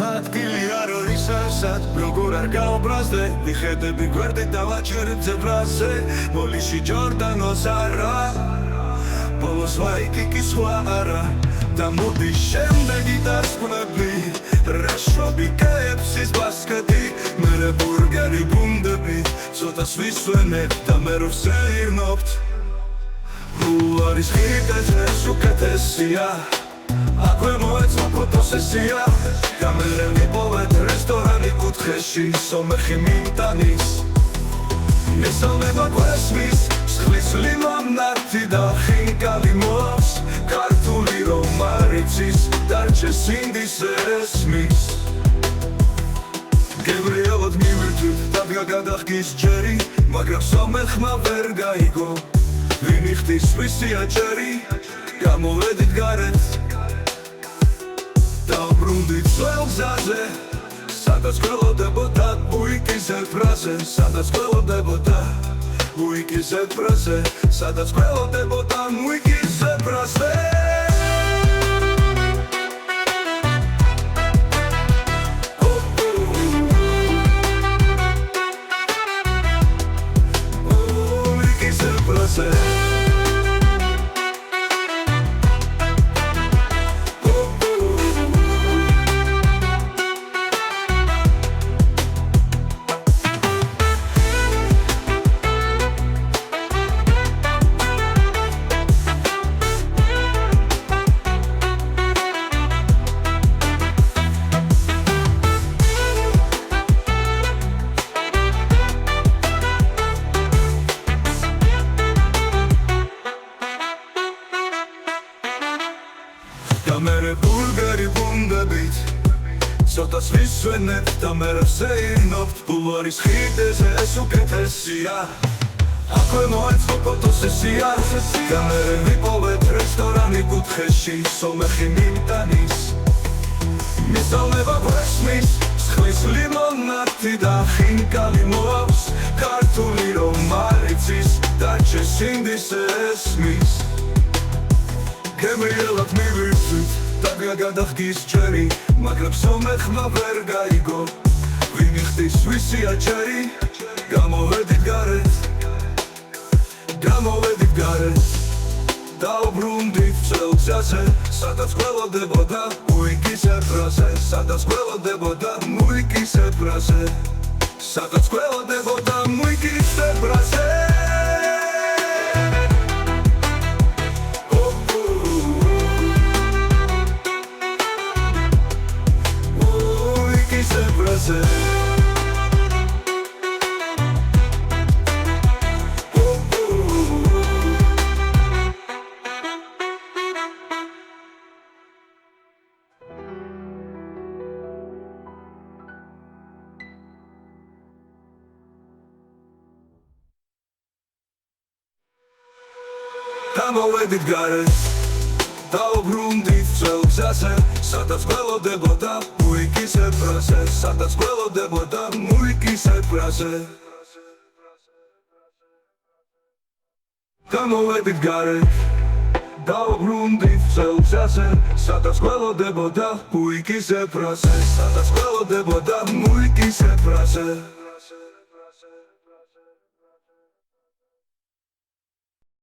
ადგილი არ არის ასად როგორ არ გაუბრაზდე მიხედები გვერდით დავაჩერებ ძებრაზე მოლიში ჯორდანოს არა ბოლოს ვაიკიკი სხვა არა და მოდი შემდეგი დასკვნები რაშობი KFC-ის ბასკეტი მერე ბურგერი ბუნდები ცოტას ვისვენებ და მე რო ვსეირნობთ არის ხიდეზე უკეთესია აქვე მოეწვა ფოტოსესია და მერე ვიპოვეთ რესტორანი კუთხეში სომეხი მინტანის მესალმება გვესმის მსხლის ლიმონადი და ხინკალი მოავს ქართული რომ არიცის დარჩეს ინდისესმის გებრიელად მივირთვით დადგა გადახგის ჯერი მაგრამ სომეხმა ვერ გაიგო ვინ იხდის ვისია ჯერი გამოვედით გარეთ დავბრუნდით ძველ გზაზე სადაც გველოდებოდა უიკისებ ფრაზე სადაც გველოდებოდა უიკისებ ფრაზე სადაც გველოდებოდა უიკისებ ფრაზე უიკისებ ფრაზე და მერე ბურგერი ბუნდებით ცოტას ვისვენებ და მერე ვსეირნობთ ბულვარის ხიდეზე ეს უკეთესია აქვე მოეწყო ფოტოსესია და მერე ვიპოვეთ რესტორანი კუთხეში სომეხი მინტანის მისალმება გვესმის მსხლის ლიმონადი და ხინკალი მოავს ქართული რომ არიცის დარჩეს ინდისესმის გებრიელად მივირთვით დადგა გადახგის ჯერი მაგრამ სომეხმა ვერ გაიგო ვინ იხდის ვისია ჯერი გამოვედით გარეთ დავბრუნდით ძველ გზაზე სადაც გველოდებოდა უიკისებ ფრაზე სადაც გველოდებოდა უიკისებ ფრაზე სადაც გველოდებოდა უიკისებ ფრაზე გამოვედით გარეთ დავბრუნდით ძველ გზაზე სადაც გველოდებოდა უიკისებ ფრაზე სადაც გველოდებოდა უიკისებ ფრაზე გამოვედით გარეთ დავბრუნდით ძველ გზაზე სადაც გველოდებოდა უიკისებ ფრაზე სადაც გველოდებოდა უიკისებ ფრაზე